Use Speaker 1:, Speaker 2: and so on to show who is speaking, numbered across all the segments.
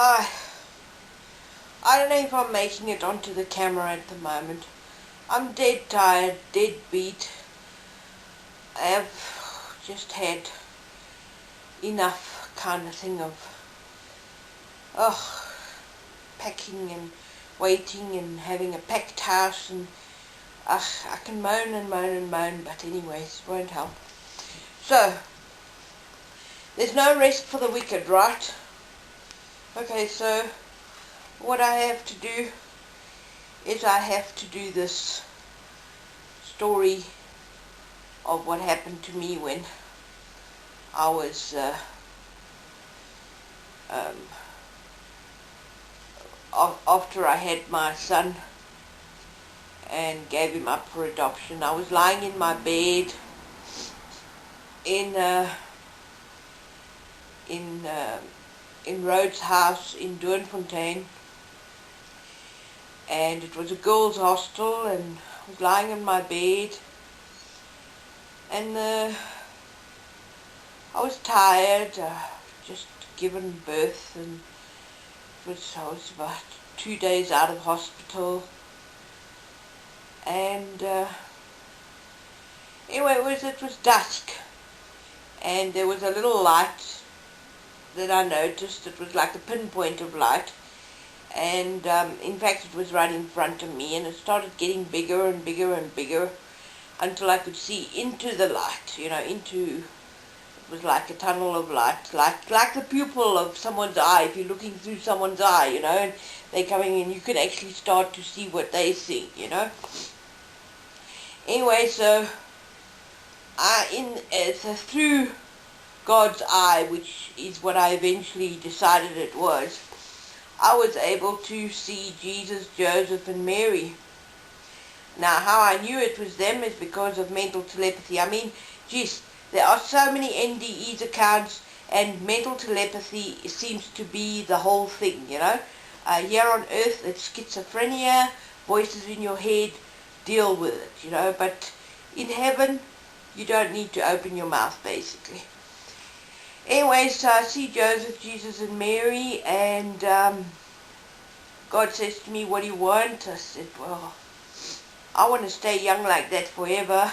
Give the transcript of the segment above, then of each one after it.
Speaker 1: Hi. I don't know if I'm making it onto the camera at the moment. I'm dead tired, dead beat. I have just had enough kind of thing of packing and waiting and having a packed house, and I can moan and moan and moan, but anyways, it won't help. So, there's no rest for the wicked, right? Okay, so what I have to do is I have to do this story of what happened to me when I was after I had my son and gave him up for adoption. I was lying in my bed in Rhodes' house in Doornfontein, and it was a girls' hostel, and I was lying in my bed, and I was tired, just given birth, and I was about 2 days out of hospital, and anyway, it was dusk, and there was a little light that I noticed. It was like a pinpoint of light, and in fact it was right in front of me, and it started getting bigger and bigger and bigger until I could see into the light, it was like a tunnel of light, like the pupil of someone's eye. If you're looking through someone's eye, and they're coming in, you can actually start to see what they see, Anyway, so through God's eye, which is what I eventually decided it was, I was able to see Jesus, Joseph, and Mary. Now, how I knew it was them is because of mental telepathy. I mean, geez, there are so many NDE's accounts, and mental telepathy seems to be the whole thing, Here on earth, it's schizophrenia, voices in your head, deal with it, But in heaven, you don't need to open your mouth, basically. Anyway, so I see Joseph, Jesus, and Mary, and God says to me, "What do you want?" I said, "Well, I want to stay young like that forever,"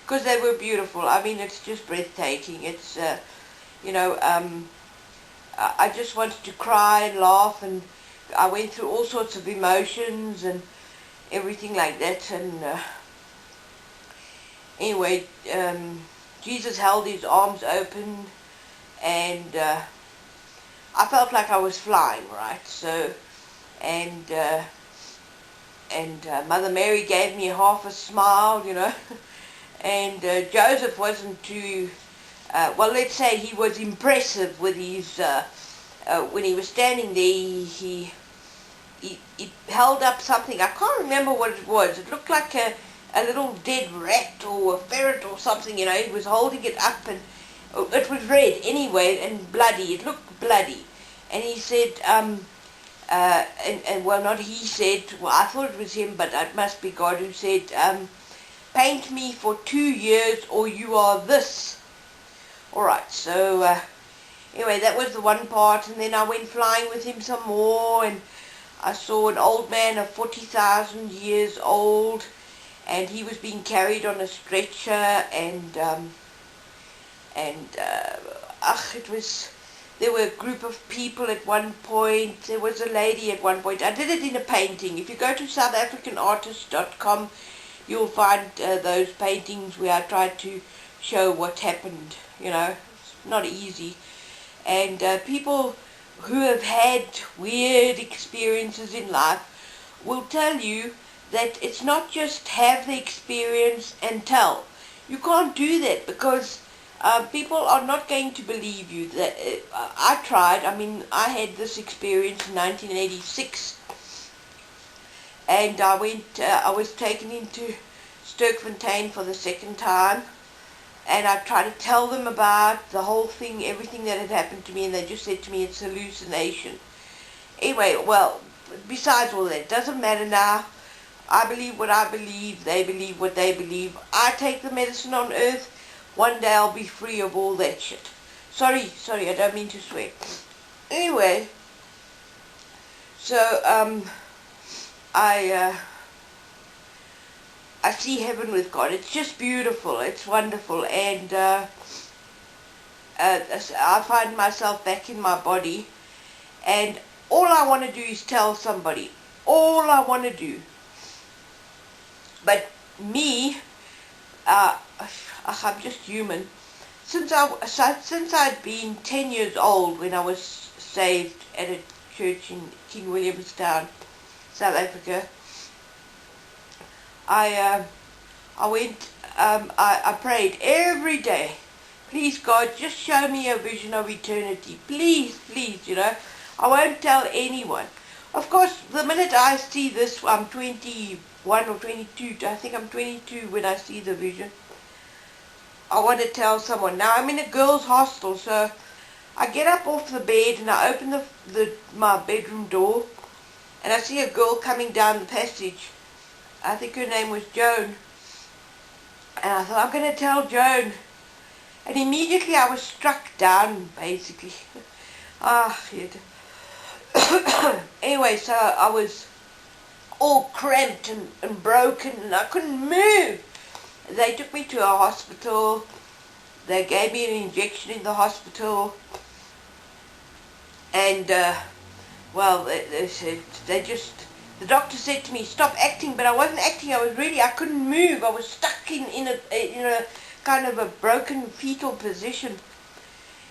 Speaker 1: because they were beautiful. I mean, it's just breathtaking. It's, I just wanted to cry and laugh, and I went through all sorts of emotions and everything like that, and anyway, Jesus held his arms open, and I felt like I was flying, right? So, and Mother Mary gave me half a smile, and Joseph wasn't too, well, let's say he was impressive with his, when he was standing there, he held up something. I can't remember what it was. It looked like a little dead rat or a ferret or something, He was holding it up, and it was red anyway and bloody. It looked bloody. And he said, well, not he said, well, I thought it was him, but it must be God who said, "Paint me for 2 years or you are this." Alright, so anyway, that was the one part, and then I went flying with him some more, and I saw an old man of 40,000 years old, and he was being carried on a stretcher, and there were a group of people at one point. There was a lady at one point. I did it in a painting. If you go to southafricanartist.com, you'll find those paintings where I tried to show what happened. It's not easy. And people who have had weird experiences in life will tell you that it's not just have the experience and tell. You can't do that, because people are not going to believe you. That I tried. I mean, I had this experience in 1986, and I was taken into Sterkfontein for the second time, and I tried to tell them about the whole thing, everything that had happened to me, and they just said to me it's hallucination. Anyway, well, besides all that, it doesn't matter now. I believe what I believe, they believe what they believe. I take the medicine on earth. One day I'll be free of all that shit. Sorry, I don't mean to swear. Anyway, So I see heaven with God. It's just beautiful. It's wonderful, and I find myself back in my body, and all I want to do is tell somebody. All I want to do. But me, I'm just human. Since I'd been 10 years old when I was saved at a church in King Williamstown, South Africa, I prayed every day. Please God, just show me a vision of eternity. Please, please, I won't tell anyone. Of course, the minute I see this, I'm 21 or 22, I think I'm 22 when I see the vision. I want to tell someone. Now I'm in a girls' hostel, so I get up off the bed and I open my bedroom door, and I see a girl coming down the passage. I think her name was Joan. And I thought, I'm going to tell Joan. And immediately I was struck down, basically. Anyway, so I was all cramped and broken, and I couldn't move. They took me to a hospital. They gave me an injection in the hospital. And, well, the doctor said to me, stop acting, but I wasn't acting. I couldn't move. I was stuck in a kind of a broken fetal position.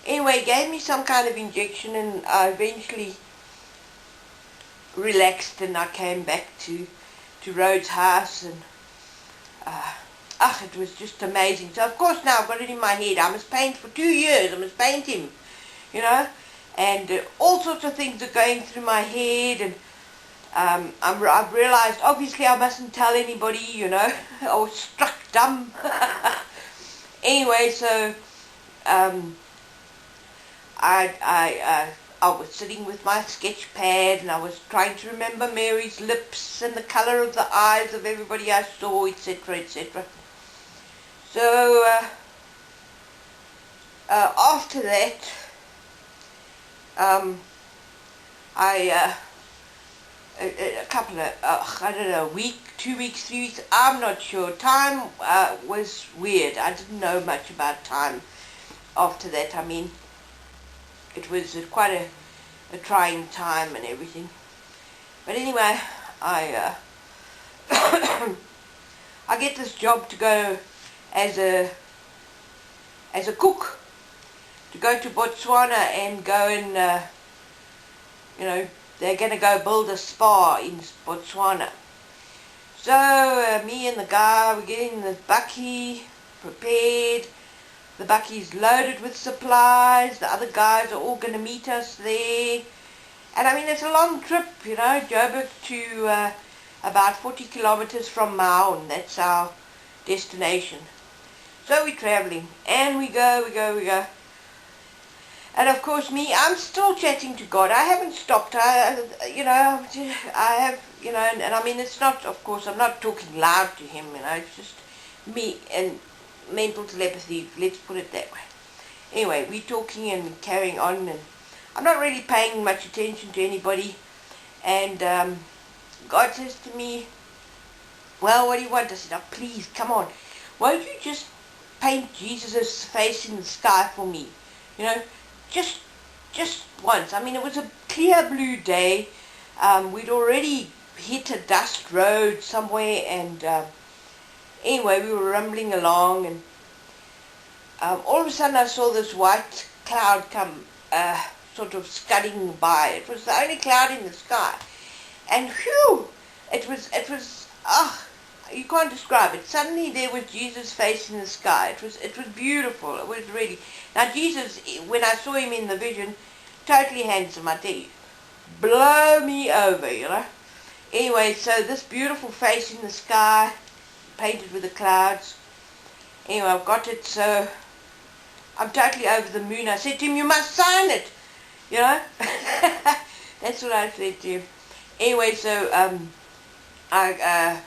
Speaker 1: Anyway, gave me some kind of injection, and I eventually relaxed, and I came back to Rhodes House, and it was just amazing. So of course now I've got it in my head. I must paint for 2 years. I must paint him, and all sorts of things are going through my head, and I've realized obviously I mustn't tell anybody, I was struck dumb. Anyway, so I was sitting with my sketch pad, and I was trying to remember Mary's lips and the colour of the eyes of everybody I saw, etc., etc. So after that, a couple of, I don't know, a week, 2 weeks, 3 weeks, I'm not sure. Time was weird. I didn't know much about time after that. I mean, it was quite a trying time and everything. But anyway, I get this job to go as a cook, to go to Botswana and go and, they're going to go build a spa in Botswana. So me and the guy, we're getting the bakkie prepared. The bakkie's loaded with supplies. The other guys are all going to meet us there. And I mean, it's a long trip, Joburg to about 40 kilometers from Maun. That's our destination. So we're traveling, and we go. And of course I'm still chatting to God. I haven't stopped. I have, and I mean, it's not, of course, I'm not talking loud to him, it's just me and mental telepathy, let's put it that way. Anyway, we're talking and carrying on, and I'm not really paying much attention to anybody. And God says to me, well, what do you want? I said, oh, please, come on. Won't you just paint Jesus' face in the sky for me? Just once. I mean, it was a clear blue day. We'd already hit a dust road somewhere, and anyway, we were rumbling along, and all of a sudden I saw this white cloud come sort of scudding by. It was the only cloud in the sky, and whew, it was you can't describe it. Suddenly there was Jesus' face in the sky. It was beautiful. It was really. Now Jesus, when I saw him in the vision, totally handsome, I tell you. Blow me over, Anyway, so this beautiful face in the sky, painted with the clouds. Anyway, I've got it, so I'm totally over the moon. I said to him, you must sign it, That's what I said to him. Anyway, so I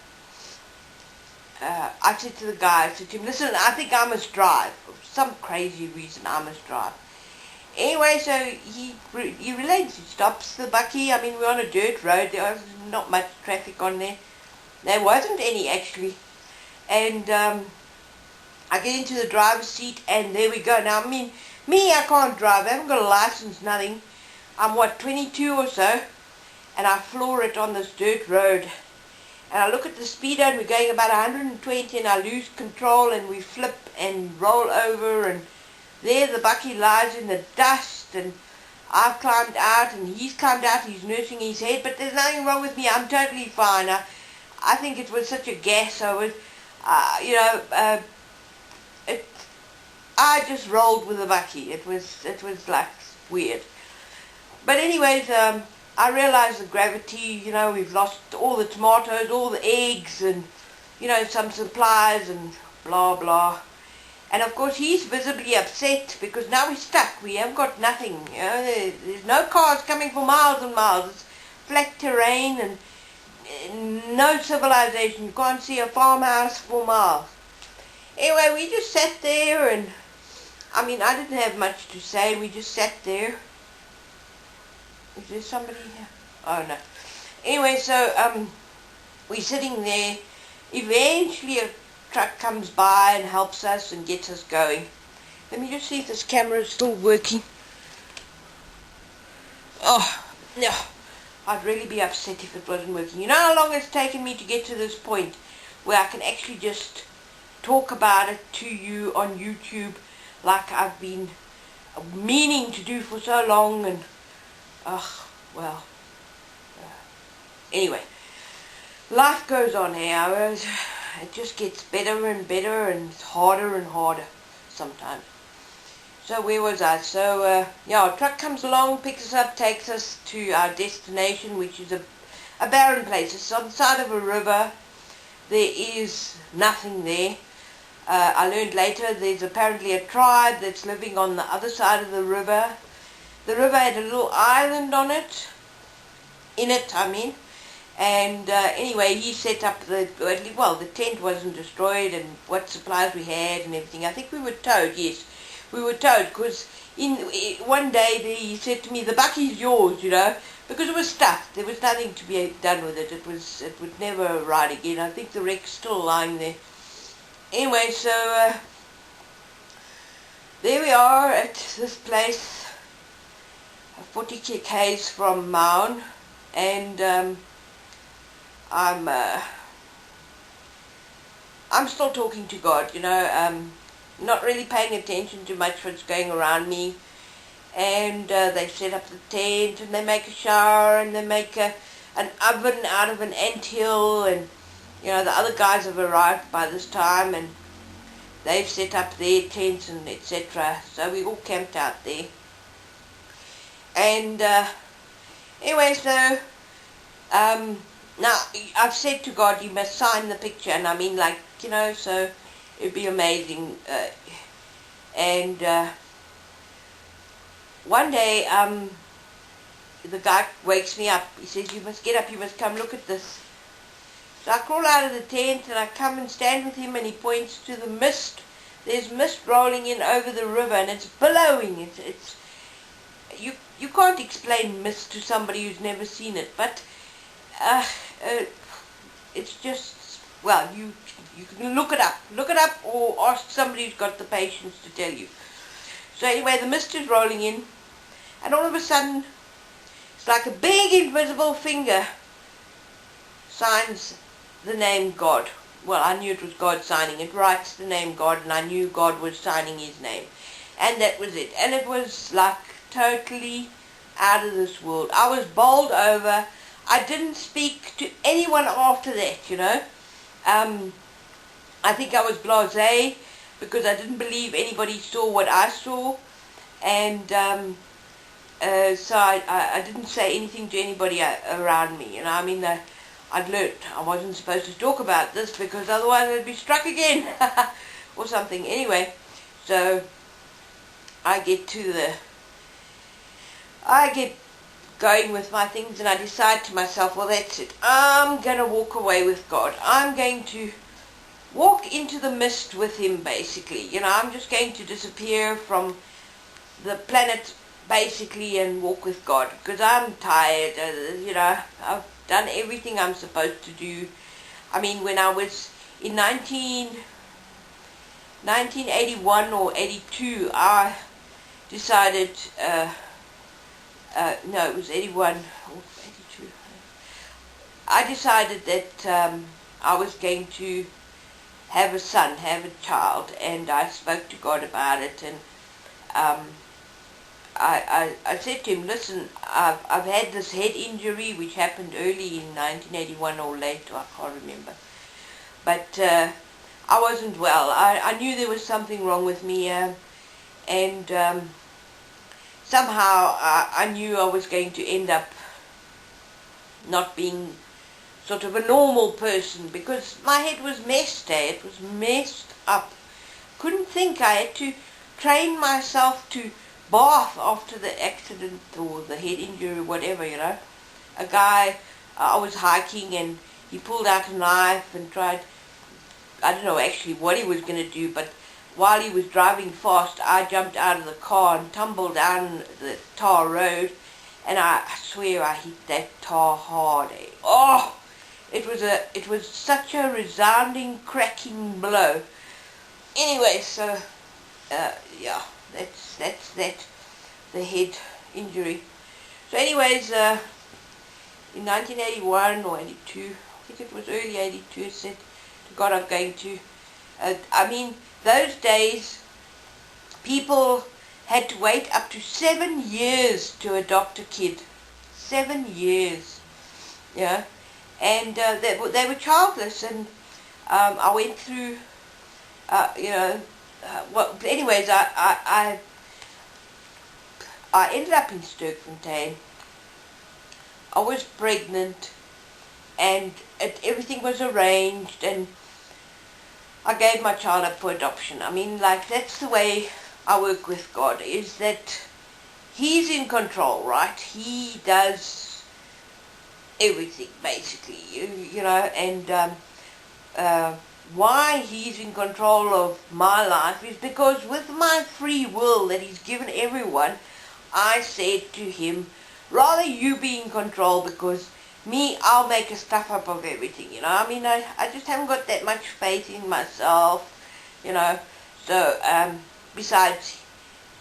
Speaker 1: said to the guy, I said to him, listen, I think I must drive. For some crazy reason, I must drive. Anyway, so he relents. He stops the bakkie. I mean, we're on a dirt road. There was not much traffic on there. There wasn't any, actually. And I get into the driver's seat, and there we go. Now, I mean, I can't drive. I haven't got a license, nothing. I'm, 22 or so, and I floor it on this dirt road. And I look at the speedo, and we're going about 120, and I lose control, and we flip and roll over, and there the bakkie lies in the dust, and I've climbed out, and he's climbed out, he's nursing his head, but there's nothing wrong with me. I'm totally fine. I think it was such a gas. I was, I just rolled with the bakkie. It was like weird. But anyways, I realized the gravity, we've lost all the tomatoes, all the eggs, and, some supplies, and blah, blah. And of course he's visibly upset because now we're stuck. We haven't got nothing. There's no cars coming for miles and miles. It's flat terrain and no civilization. You can't see a farmhouse for miles. Anyway, we just sat there, and I mean, I didn't have much to say. We just sat there. Is there somebody here? Oh no. Anyway, so we're sitting there. Eventually a truck comes by and helps us and gets us going. Let me just see if this camera is still working. Oh, no. I'd really be upset if it wasn't working. You know how long it's taken me to get to this point where I can actually just talk about it to you on YouTube like I've been meaning to do for so long, and well, anyway, life goes on here. It just gets better and better, and it's harder and harder sometimes. So where was I? So yeah, a truck comes along, picks us up, takes us to our destination, which is a barren place. It's on the side of a river. There is nothing there. I learned later there's apparently a tribe that's living on the other side of the river. The river had a little island on it, and anyway, he set up the tent wasn't destroyed, and what supplies we had and everything. I think we were towed, yes, we were towed, because one day he said to me, the bakkie's yours, because it was stuffed. There was nothing to be done with it. It would never ride again. I think the wreck's still lying there. Anyway, so there we are at this place, 40 k's from Maun, and I'm still talking to God, not really paying attention to much what's going around me. And they set up the tent, and they make a shower, and they make an oven out of an anthill, and the other guys have arrived by this time, and they've set up their tents and etc. So we all camped out there. And anyway, so now I've said to God, you must sign the picture, and I mean, like, so it'd be amazing. And one day the guy wakes me up. He says, you must get up, you must come look at this. So I crawl out of the tent, and I come and stand with him, and he points to the mist. There's mist rolling in over the river, and it's billowing. You can't explain mist to somebody who's never seen it, but it's just, well, you can look it up, or ask somebody who's got the patience to tell you. So anyway, the mist is rolling in, and all of a sudden, it's like a big invisible finger signs the name God. Well, I knew it was God signing. It writes the name God, and I knew God was signing his name. And that was it. And it was like totally out of this world. I was bowled over. I didn't speak to anyone after that, I think I was blasé because I didn't believe anybody saw what I saw. And so I didn't say anything to anybody around me. I'd learnt I wasn't supposed to talk about this because otherwise I'd be struck again or something. Anyway, so I get going with my things, and I decide to myself, well, that's it. I'm going to walk away with God. I'm going to walk into the mist with him, basically. I'm just going to disappear from the planet basically, and walk with God, because I'm tired. I've done everything I'm supposed to do. I mean, when I was in 1981 or 82, I decided, no, it was 81 or 82. I decided that I was going to have a son, have a child, and I spoke to God about it, and I said to him, listen, I've had this head injury which happened early in 1981 or late, I can't remember. But I wasn't well. I knew there was something wrong with me, and somehow I knew I was going to end up not being sort of a normal person, because my head was messed, it was messed up. Couldn't think. I had to train myself to bath after the accident or the head injury, whatever, A guy, I was hiking and he pulled out a knife and tried, I don't know actually what he was going to do, but while he was driving fast, I jumped out of the car and tumbled down the tar road, and I swear I hit that tar hard. Oh, it was such a resounding, cracking blow. Anyway, so yeah, that's that, the head injury. So anyways, in 1981 or 82, I think it was early 82, I said to God, I'm going to, I mean, those days people had to wait up to 7 years to adopt a kid. 7 years, yeah, and they were childless, and I went through, well, anyways, I ended up in Sterkfontein. I was pregnant, and everything was arranged, and I gave my child up for adoption. I mean, like, that's the way I work with God, is that He's in control, right? He does everything, basically, and why He's in control of my life is because with my free will that He's given everyone, I said to Him, rather you be in control, because me, I'll make a stuff up of everything, I mean, I just haven't got that much faith in myself, so, besides,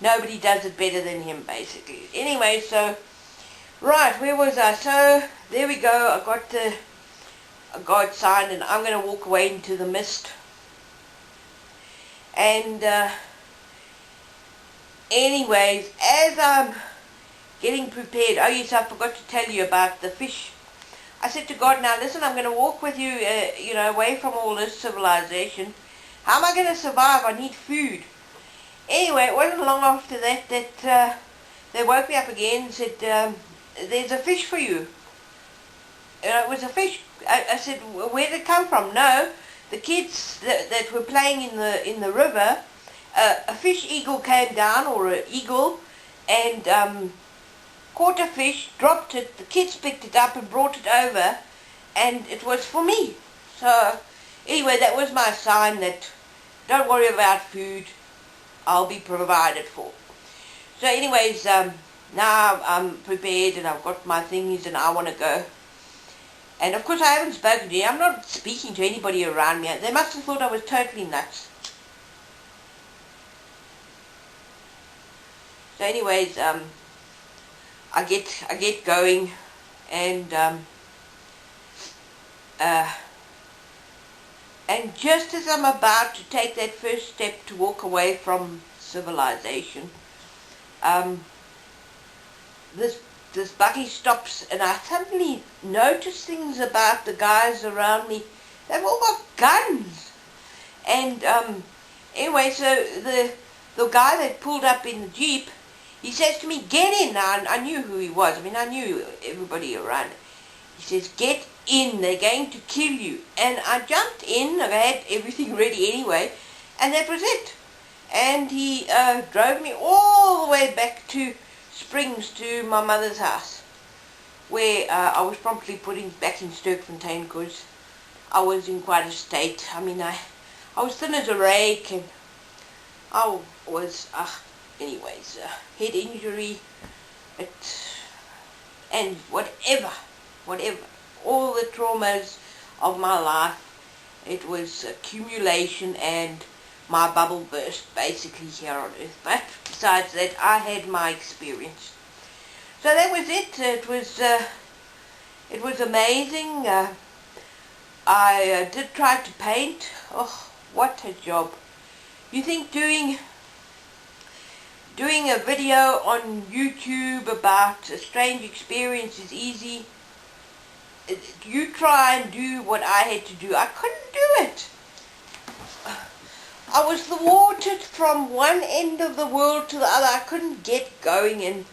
Speaker 1: nobody does it better than Him, basically. Anyway, so, right, where was I? So, there we go, I got the God sign, and I'm going to walk away into the mist. And anyways, as I'm getting prepared, oh yes, I forgot to tell you about the fish. I said to God, now listen, I'm going to walk with you, away from all this civilization. How am I going to survive? I need food. Anyway, it wasn't long after that they woke me up again and said, there's a fish for you. It was a fish. I said, where did it come from? No, the kids that were playing in the river, a fish eagle came down, or an eagle, and caught a fish, dropped it, the kids picked it up and brought it over, and it was for me. So anyway, that was my sign that don't worry about food, I'll be provided for. So anyways, now I'm prepared and I've got my things and I want to go. And of course I haven't spoken to you. I'm not speaking to anybody around me. They must have thought I was totally nuts. So anyways, I get going, and just as I'm about to take that first step to walk away from civilization, this buggy stops, and I suddenly notice things about the guys around me. They've all got guns. And anyway, so the guy that pulled up in the Jeep, he says to me, get in. Now, I knew who he was. I mean, I knew everybody around. He says, get in, they're going to kill you. And I jumped in, I had everything ready anyway, and that was it. And he drove me all the way back to Springs, to my mother's house, where I was promptly put back in Sterkfontein, because I was in quite a state. I mean, I was thin as a rake, and I was, anyways, head injury, and whatever, all the traumas of my life, it was accumulation and my bubble burst basically here on earth. But besides that, I had my experience. So that was it. It was amazing. I did try to paint. Oh, what a job. You think doing a video on YouTube about a strange experience is easy? You try and do what I had to do. I couldn't do it. I was thwarted from one end of the world to the other. I couldn't get going, and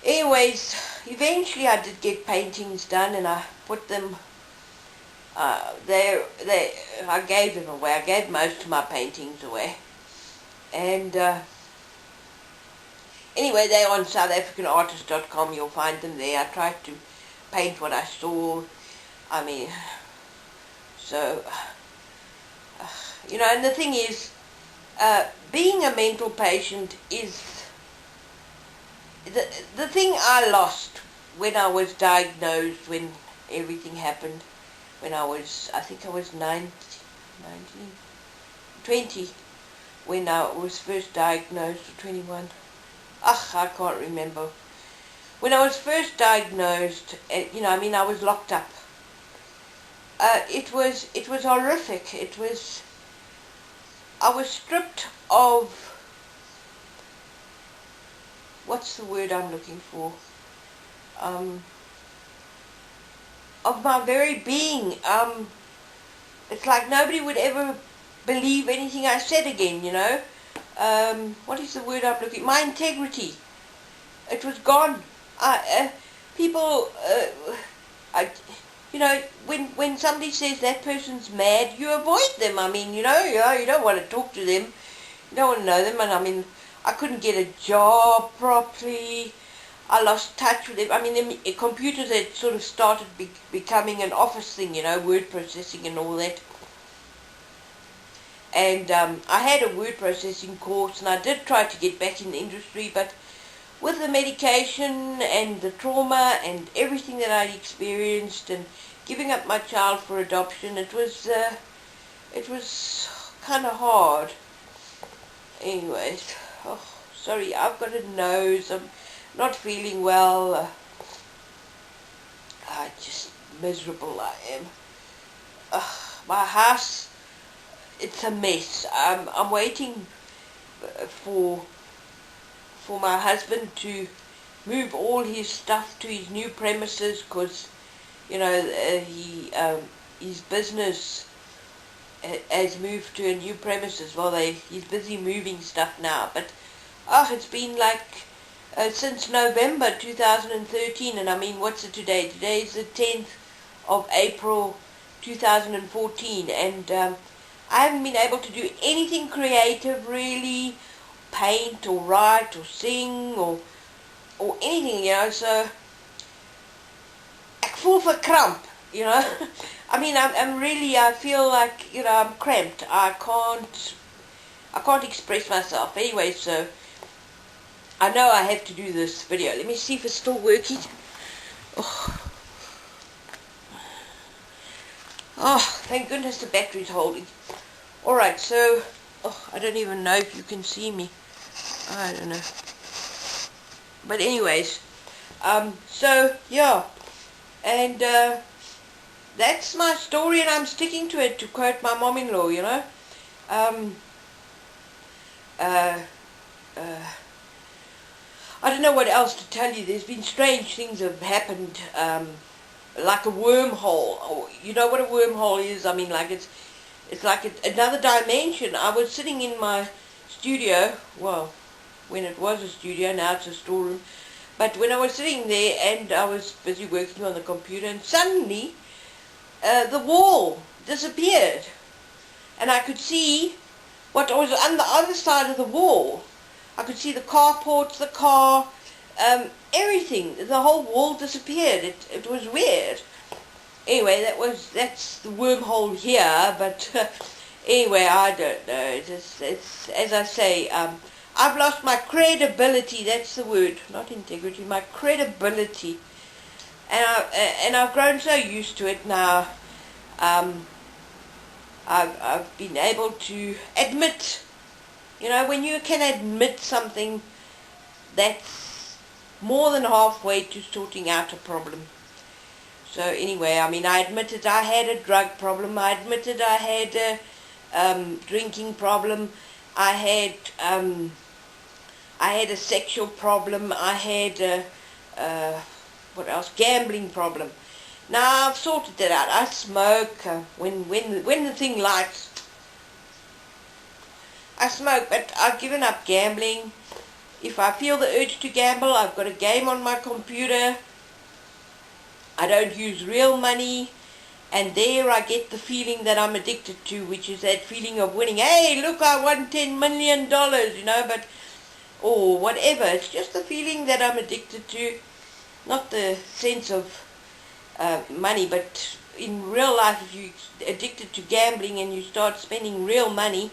Speaker 1: anyways, eventually I did get paintings done, and I put them I gave them away. I gave most of my paintings away, and anyway, they're on SouthAfricanArtist.com. You'll find them there. I tried to paint what I saw. I mean, so you know, and the thing is, being a mental patient is the thing I lost when I was diagnosed, when everything happened, when I think I was 20, when I was first diagnosed, or 21. I can't remember. When I was first diagnosed, you know, I mean, I was locked up. It was horrific. I was stripped of, what's the word I'm looking for? Of my very being. It's like nobody would ever believe anything I said again, you know. What is the word I'm looking? My integrity. It was gone. You know, when somebody says that person's mad, you avoid them. I mean, you know, you don't want to talk to them. You don't want to know them. And I mean, I couldn't get a job properly. I lost touch with it. I mean, the computers had sort of started becoming an office thing, you know, word processing and all that. And I had a word processing course, and I did try to get back in the industry, but with the medication and the trauma and everything that I'd experienced and giving up my child for adoption, it was kind of hard. Anyways, oh, sorry, I've got a nose. I'm not feeling well. Just miserable I am. My house, it's a mess. I'm waiting for my husband to move all his stuff to his new premises, because, you know, his business has moved to a new premises. Well, he's busy moving stuff now, but it's been like since November 2013, and I mean, what's it today? Today is the 10th of April 2014, and I haven't been able to do anything creative really, paint or write or sing or anything, you know. So ek voel verkramp, you know. I mean, I feel like, you know, I'm cramped. I can't express myself. Anyway, so I know I have to do this video. Let me see if it's still working. Oh, thank goodness the battery's holding. Alright, so I don't even know if you can see me. I don't know. But anyways, so yeah, and that's my story, and I'm sticking to it, to quote my mom-in-law, you know. I don't know what else to tell you. There's been strange things have happened, like a wormhole. Oh, you know what a wormhole is? I mean, like it's like another dimension. I was sitting in my studio, well, when it was a studio, now it's a storeroom, but when I was sitting there and I was busy working on the computer, and suddenly the wall disappeared, and I could see what was on the other side of the wall. I could see the carports, the car, everything. The whole wall disappeared. It was weird. Anyway, that's the wormhole here. But anyway, I don't know. It's as I say. I've lost my credibility, that's the word, not integrity, my credibility. And I've grown so used to it now. I've been able to admit, when you can admit something, that's more than halfway to sorting out a problem. So anyway, I mean, I admitted I had a drug problem, I admitted I had a drinking problem, I had a sexual problem, I had a, what else, gambling problem. Now I've sorted that out. I smoke when the thing lights. I smoke, but I've given up gambling. If I feel the urge to gamble, I've got a game on my computer. I don't use real money, and there I get the feeling that I'm addicted to, which is that feeling of winning. Hey, look, I won $10 million, or whatever. It's just the feeling that I'm addicted to, not the sense of money, but in real life, if you're addicted to gambling and you start spending real money,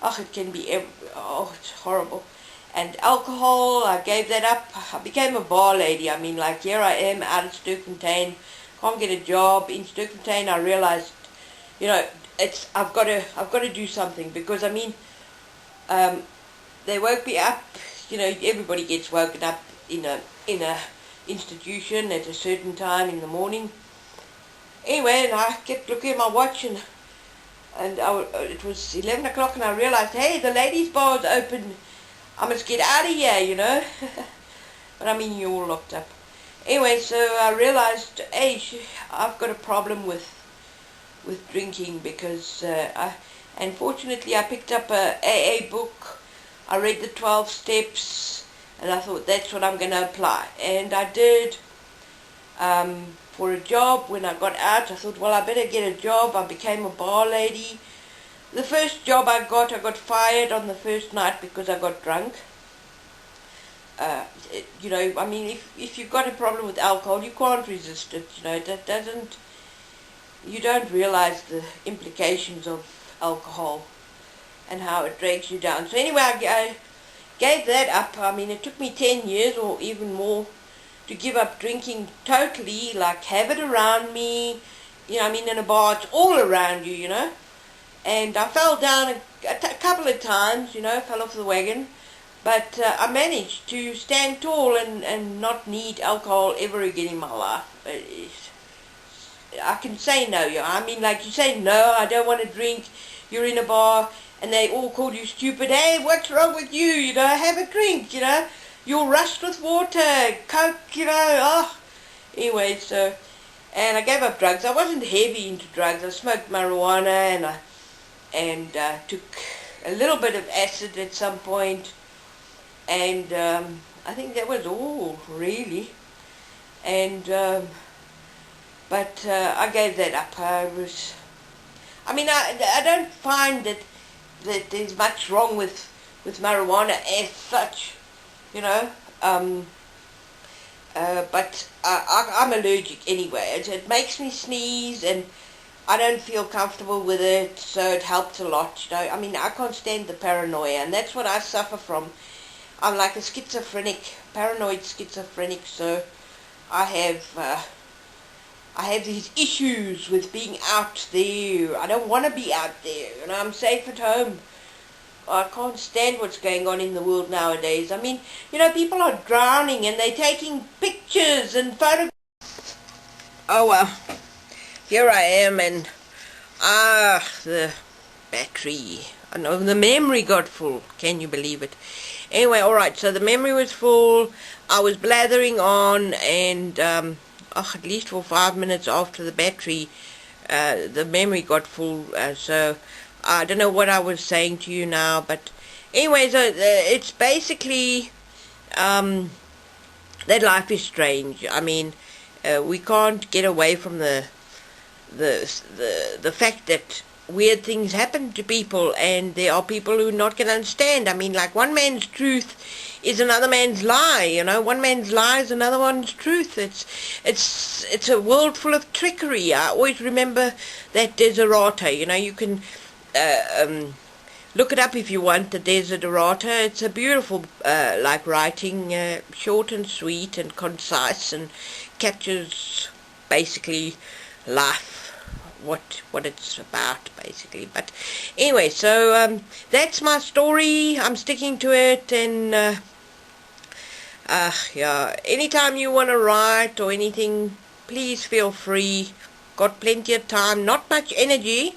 Speaker 1: it can be, it's horrible. And alcohol, I gave that up. I became a bar lady. I mean, like, here I am out of Sturkfontein, can't get a job in Sturkfontein. I realized, I've got to do something, because I mean, they woke me up. Everybody gets woken up in a institution at a certain time in the morning. Anyway, and I kept looking at my watch, and it was 11 o'clock, and I realized, hey, the ladies' bar is open. I must get out of here, But I mean, you're all locked up. Anyway, so I realized, hey, I've got a problem with drinking, because unfortunately I picked up a AA book. I read the 12 steps. And I thought, that's what I'm going to apply. And I did. For a job, when I got out, I thought, well, I better get a job. I became a bar lady. The first job I got fired on the first night because I got drunk. I mean, if you've got a problem with alcohol, you can't resist it. You don't realize the implications of alcohol and how it drags you down. So anyway, I gave that up. I mean, it took me 10 years or even more to give up drinking totally, like have it around me. I mean, in a bar, it's all around you, And I fell down a couple of times, fell off the wagon. But I managed to stand tall and not need alcohol ever again in my life. I can say no, I mean, like, you say, no, I don't want to drink. You're in a bar, and they all call you stupid. Hey, what's wrong with you? Have a drink, You're rushed with water, Coke, Anyway, so, and I gave up drugs. I wasn't heavy into drugs. I smoked marijuana, and took a little bit of acid at some point. And I think that was all, really. And, but I gave that up. I don't find that there's much wrong with marijuana as such, but I'm allergic anyway. It makes me sneeze, and I don't feel comfortable with it, so it helped a lot, I mean, I can't stand the paranoia, and that's what I suffer from. I'm like a paranoid schizophrenic, so I have these issues with being out there. I don't want to be out there, I'm safe at home. I can't stand what's going on in the world nowadays. I mean, people are drowning and they're taking pictures and photographs. Oh well, here I am, and the battery, I know the memory got full. Can you believe it? Anyway, alright, so the memory was full. I was blathering on, and at least for 5 minutes after the battery, the memory got full, so I don't know what I was saying to you now, but anyway, so it's basically that life is strange. I mean, we can't get away from the fact that weird things happen to people, and there are people who are not going to understand. I mean, like, one man's truth is another man's lie, one man's lie is another one's truth. It's a world full of trickery. I always remember that Desiderato, you can Look it up if you want, the Desiderata. It's a beautiful like writing, short and sweet and concise, and captures basically life, what it's about basically. But anyway, so that's my story. I'm sticking to it, and yeah, anytime you want to write or anything, please feel free. Got plenty of time, not much energy,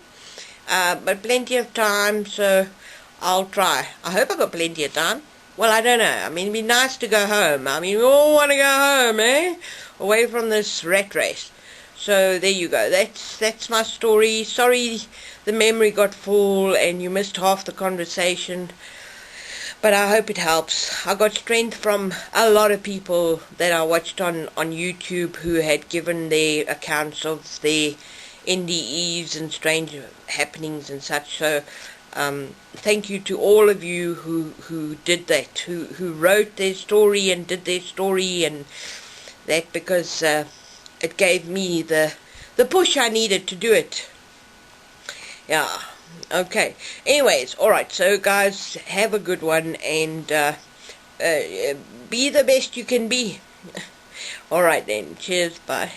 Speaker 1: but plenty of time, so I'll try. I hope I got plenty of time. Well, I don't know. I mean, it'd be nice to go home. I mean, we all want to go home, eh? Away from this rat race. So there you go. That's my story. Sorry the memory got full and you missed half the conversation, but I hope it helps. I got strength from a lot of people that I watched on YouTube who had given their accounts of their NDEs and strange happenings and such. So thank you to all of you who did that, who wrote their story and did their story, and that, because it gave me the push I needed to do it. Yeah. Okay. Anyways, alright, so guys, have a good one, and be the best you can be. Alright then, cheers, bye.